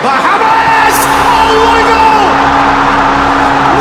by James! Oh, what a goal!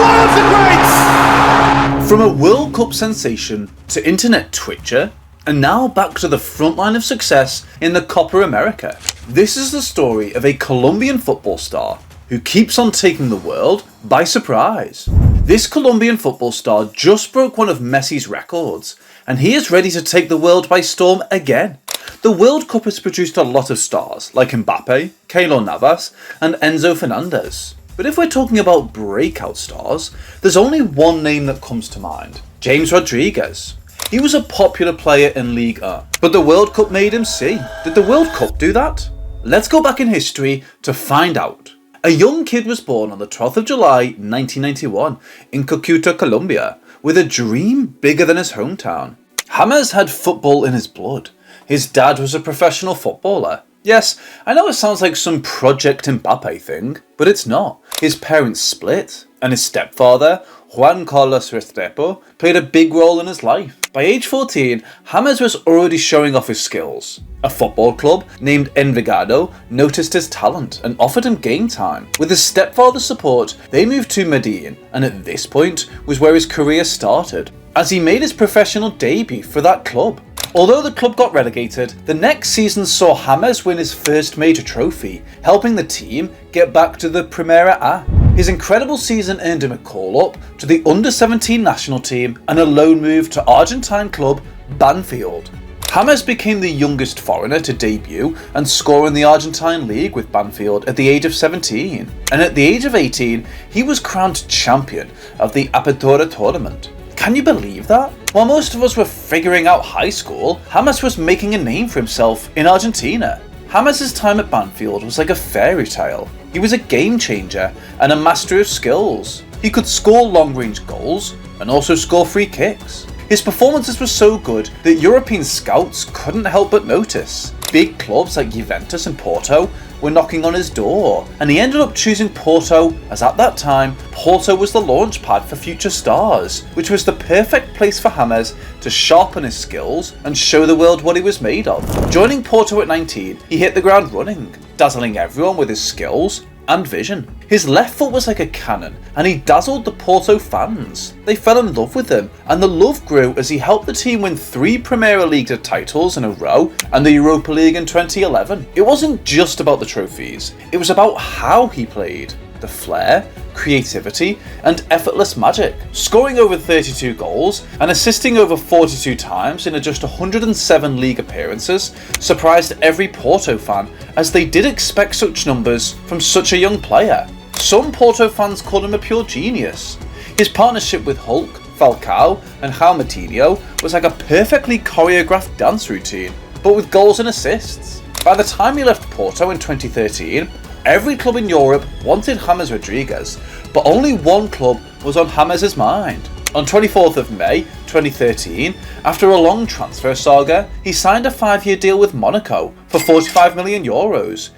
One of the greats! From a World Cup sensation to internet twitcher, and now back to the front line of success in the Copa America. This is the story of a Colombian football star who keeps on taking the world by surprise. This Colombian football star just broke one of Messi's records, and he is ready to take the world by storm again. The World Cup has produced a lot of stars like Mbappe, Keylor Navas, and Enzo Fernández. But if we're talking about breakout stars, there's only one name that comes to mind: James Rodriguez. He was a popular player in Ligue, but the World Cup made him see. Did the World Cup do that? Let's go back in history to find out. A young kid was born on the 12th of July 1991 in Cúcuta, Colombia, with a dream bigger than his hometown. James had football in his blood. His dad was a professional footballer. Yes, I know it sounds like some Project Mbappe thing, but it's not. His parents split, and his stepfather, Juan Carlos Restrepo, played a big role in his life. By age 14, James was already showing off his skills. A football club named Envigado noticed his talent and offered him game time. With his stepfather's support, they moved to Medellin, and at this point was where his career started, as he made his professional debut for that club. Although the club got relegated, the next season saw James win his first major trophy, helping the team get back to the Primera A. His incredible season earned him a call-up to the under-17 national team and a loan move to Argentine club Banfield. James became the youngest foreigner to debut and score in the Argentine Ligue with Banfield at the age of 17. And at the age of 18, he was crowned champion of the Apertura tournament. Can you believe that? While most of us were figuring out high school, James was making a name for himself in Argentina. James' time at Banfield was like a fairy tale. He was a game changer and a master of skills. He could score long-range goals and also score free kicks. His performances were so good that European scouts couldn't help but notice. Big clubs like Juventus and Porto were knocking on his door, and he ended up choosing Porto as at that time, Porto was the launch pad for future stars, which was the perfect place for James to sharpen his skills and show the world what he was made of. Joining Porto at 19, he hit the ground running, dazzling everyone with his skills and vision. His left foot was like a cannon, and he dazzled the Porto fans. They fell in love with him, and the love grew as he helped the team win 3 Premier League titles in a row and the Europa League in 2011. It wasn't just about the trophies, it was about how he played. The flair, creativity, and effortless magic. Scoring over 32 goals and assisting over 42 times in just 107 league appearances surprised every Porto fan, as they did expect such numbers from such a young player. Some Porto fans called him a pure genius. His partnership with Hulk, Falcao, and João Moutinho was like a perfectly choreographed dance routine, but with goals and assists. By the time he left Porto in 2013, every club in Europe wanted James Rodriguez, but only one club was on James' mind. On 24th of May 2013, after a long transfer saga, he signed a 5-year deal with Monaco for €45 million,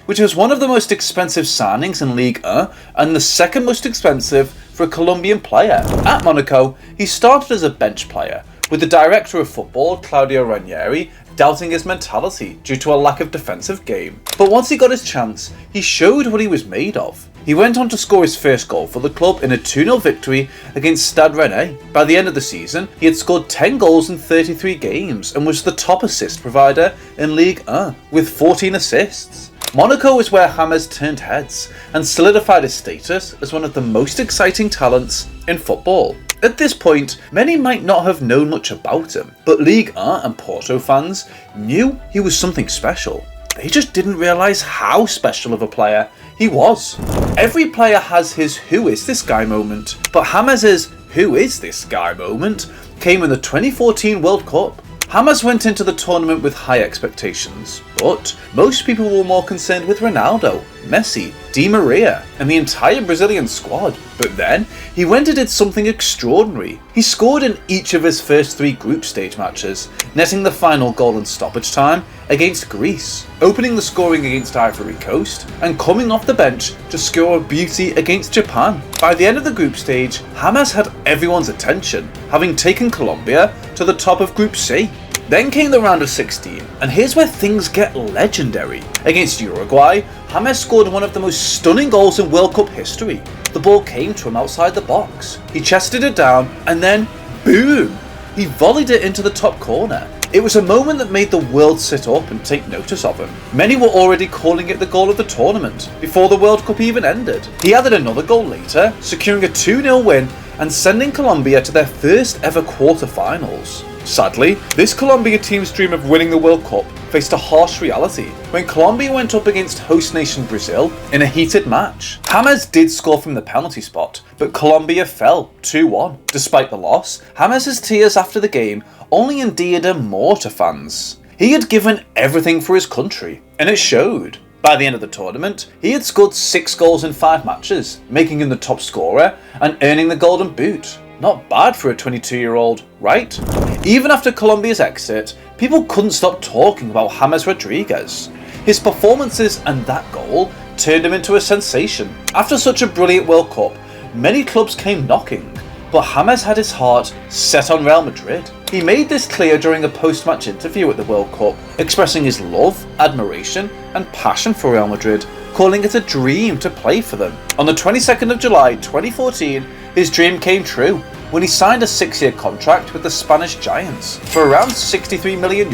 which was one of the most expensive signings in Ligue 1 and the second most expensive for a Colombian player. At Monaco, he started as a bench player, with the director of football, Claudio Ranieri, doubting his mentality due to a lack of defensive game. But once he got his chance, he showed what he was made of. He went on to score his first goal for the club in a 2-0 victory against Stade Rennais. By the end of the season, he had scored 10 goals in 33 games and was the top assist provider in Ligue 1 with 14 assists. Monaco is where James turned heads and solidified his status as one of the most exciting talents in football. At this point, many might not have known much about him, but Ligue 1 and Porto fans knew he was something special. They just didn't realise how special of a player he was. Every player has his "who is this guy" moment, but James' "who is this guy" moment came in the 2014 World Cup. James went into the tournament with high expectations, but most people were more concerned with Ronaldo, Messi, Di Maria, and the entire Brazilian squad. But then, he went and did something extraordinary. He scored in each of his first 3 group stage matches, netting the final goal in stoppage time against Greece, opening the scoring against Ivory Coast, and coming off the bench to score a beauty against Japan. By the end of the group stage, James had everyone's attention, having taken Colombia to the top of Group C. Then came the round of 16, and here's where things get legendary. Against Uruguay, James scored one of the most stunning goals in World Cup history. The ball came to him outside the box. He chested it down, and then, boom! He volleyed it into the top corner. It was a moment that made the world sit up and take notice of him. Many were already calling it the goal of the tournament, before the World Cup even ended. He added another goal later, securing a 2-0 win and sending Colombia to their first ever quarter-finals. Sadly, this Colombia team's dream of winning the World Cup faced a harsh reality when Colombia went up against host nation Brazil in a heated match. James did score from the penalty spot, but Colombia fell 2-1. Despite the loss, James' tears after the game only endeared him more to fans. He had given everything for his country, and it showed. By the end of the tournament, he had scored 6 goals in 5 matches, making him the top scorer and earning the Golden Boot. Not bad for a 22-year-old, right? Even after Colombia's exit, people couldn't stop talking about James Rodriguez. His performances and that goal turned him into a sensation. After such a brilliant World Cup, many clubs came knocking, but James had his heart set on Real Madrid. He made this clear during a post-match interview at the World Cup, expressing his love, admiration and passion for Real Madrid, calling it a dream to play for them. On the 22nd of July 2014, his dream came true when he signed a 6-year contract with the Spanish Giants for around €63 million,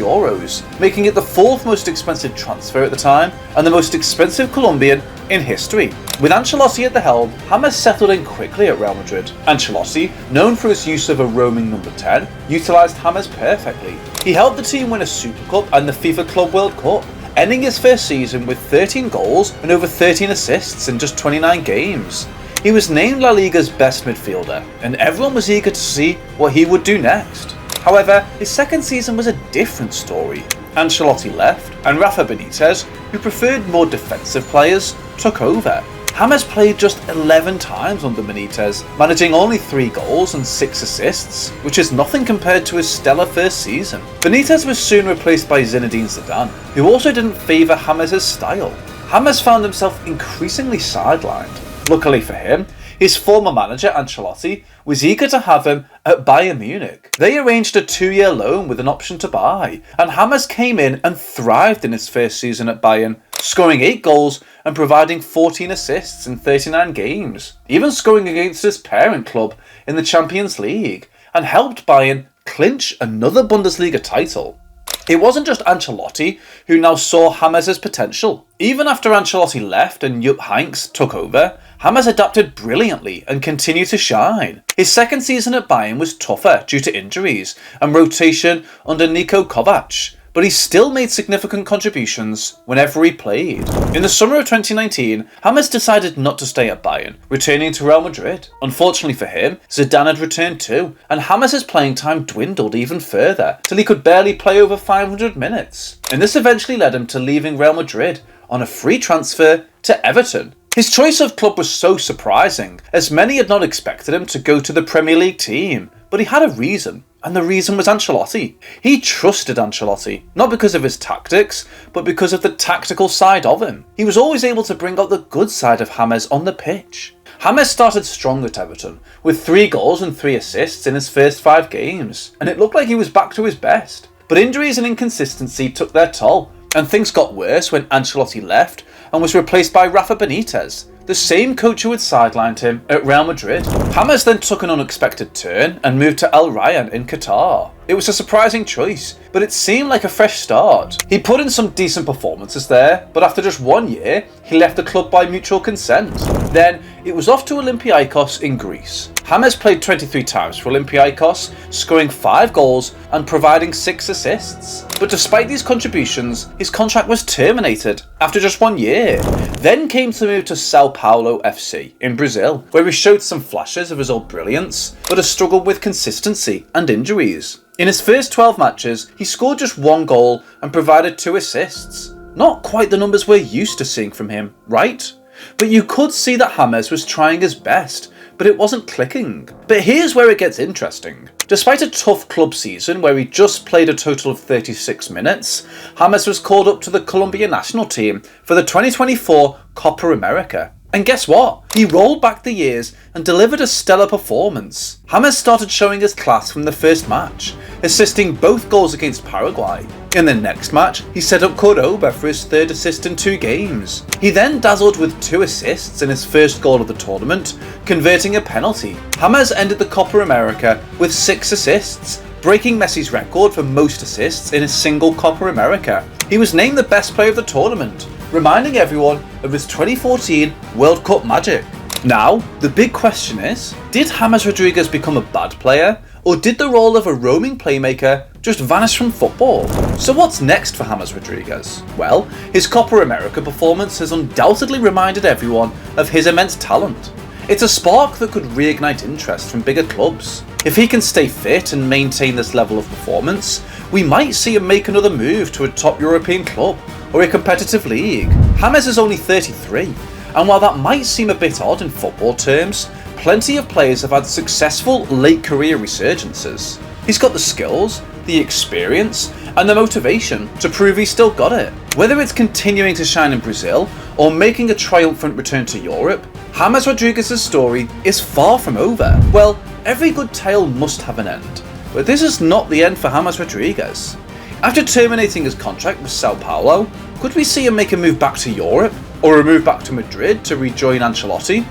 making it the 4th most expensive transfer at the time and the most expensive Colombian in history. With Ancelotti at the helm, James settled in quickly at Real Madrid. Ancelotti, known for his use of a roaming number 10, utilised James perfectly. He helped the team win a Super Cup and the FIFA Club World Cup, ending his first season with 13 goals and over 13 assists in just 29 games. He was named La Liga's best midfielder, and everyone was eager to see what he would do next. However, his second season was a different story. Ancelotti left, and Rafa Benitez, who preferred more defensive players, took over. James played just 11 times under Benitez, managing only 3 goals and 6 assists, which is nothing compared to his stellar first season. Benitez was soon replaced by Zinedine Zidane, who also didn't favour James' style. James found himself increasingly sidelined. Luckily for him, his former manager Ancelotti was eager to have him at Bayern Munich. They arranged a 2-year loan with an option to buy, and James came in and thrived in his first season at Bayern, scoring 8 goals and providing 14 assists in 39 games, even scoring against his parent club in the Champions League, and helped Bayern clinch another Bundesliga title. It wasn't just Ancelotti who now saw James' potential. Even after Ancelotti left and Jupp Heynckes took over, James adapted brilliantly and continued to shine. His second season at Bayern was tougher due to injuries and rotation under Niko Kovac, but he still made significant contributions whenever he played. In the summer of 2019, James decided not to stay at Bayern, returning to Real Madrid. Unfortunately for him, Zidane had returned too, and James' playing time dwindled even further, till he could barely play over 500 minutes. And this eventually led him to leaving Real Madrid on a free transfer to Everton. His choice of club was so surprising, as many had not expected him to go to the Premier League team, but he had a reason. And the reason was Ancelotti. He trusted Ancelotti, not because of his tactics, but because of the tactical side of him. He was always able to bring out the good side of James on the pitch. James started strong at Everton, with 3 goals and 3 assists in his first 5 games, and it looked like he was back to his best. But injuries and inconsistency took their toll, and things got worse when Ancelotti left and was replaced by Rafa Benitez, the same coach who had sidelined him at Real Madrid. James then took an unexpected turn and moved to Al Rayyan in Qatar. It was a surprising choice, but it seemed like a fresh start. He put in some decent performances there, but after just 1 year, he left the club by mutual consent. Then, it was off to Olympiacos in Greece. James played 23 times for Olympiacos, scoring 5 goals and providing 6 assists. But despite these contributions, his contract was terminated after just 1 year. Then came the move to Sao Paulo FC in Brazil, where he showed some flashes of his old brilliance, but has struggled with consistency and injuries. In his first 12 matches, he scored just 1 goal and provided 2 assists. Not quite the numbers we're used to seeing from him, right? But you could see that James was trying his best, but it wasn't clicking. But here's where it gets interesting. Despite a tough club season where he just played a total of 36 minutes, James was called up to the Colombian national team for the 2024 Copa America. And guess what? He rolled back the years and delivered a stellar performance. James started showing his class from the first match, assisting both goals against Paraguay. In the next match, he set up Cordoba for his third assist in 2 games. He then dazzled with 2 assists in his first goal of the tournament, converting a penalty. James ended the Copa America with 6 assists, breaking Messi's record for most assists in a single Copa America. He was named the best player of the tournament, reminding everyone of his 2014 World Cup magic. Now, the big question is, did James Rodriguez become a bad player, or did the role of a roaming playmaker just vanish from football? So what's next for James Rodriguez? Well, his Copa America performance has undoubtedly reminded everyone of his immense talent. It's a spark that could reignite interest from bigger clubs. If he can stay fit and maintain this level of performance, we might see him make another move to a top European club or a competitive league. James is only 33, and while that might seem a bit odd in football terms, plenty of players have had successful late career resurgences. He's got the skills, the experience, and the motivation to prove he's still got it. Whether it's continuing to shine in Brazil or making a triumphant return to Europe, James Rodriguez's story is far from over. Well, every good tale must have an end, but this is not the end for James Rodriguez. After terminating his contract with Sao Paulo, could we see him make a move back to Europe, or a move back to Madrid to rejoin Ancelotti?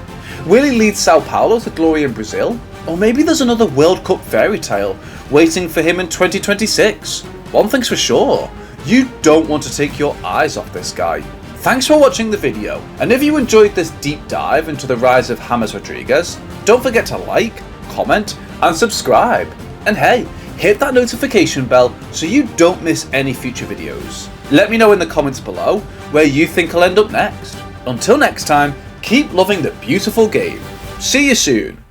Will he lead Sao Paulo to glory in Brazil? Or maybe there's another World Cup fairy tale waiting for him in 2026? One thing's for sure, you don't want to take your eyes off this guy. Thanks for watching the video, and if you enjoyed this deep dive into the rise of James Rodriguez, don't forget to like, comment, and subscribe. And hey, hit that notification bell so you don't miss any future videos. Let me know in the comments below where you think I'll end up next. Until next time, keep loving the beautiful game. See you soon.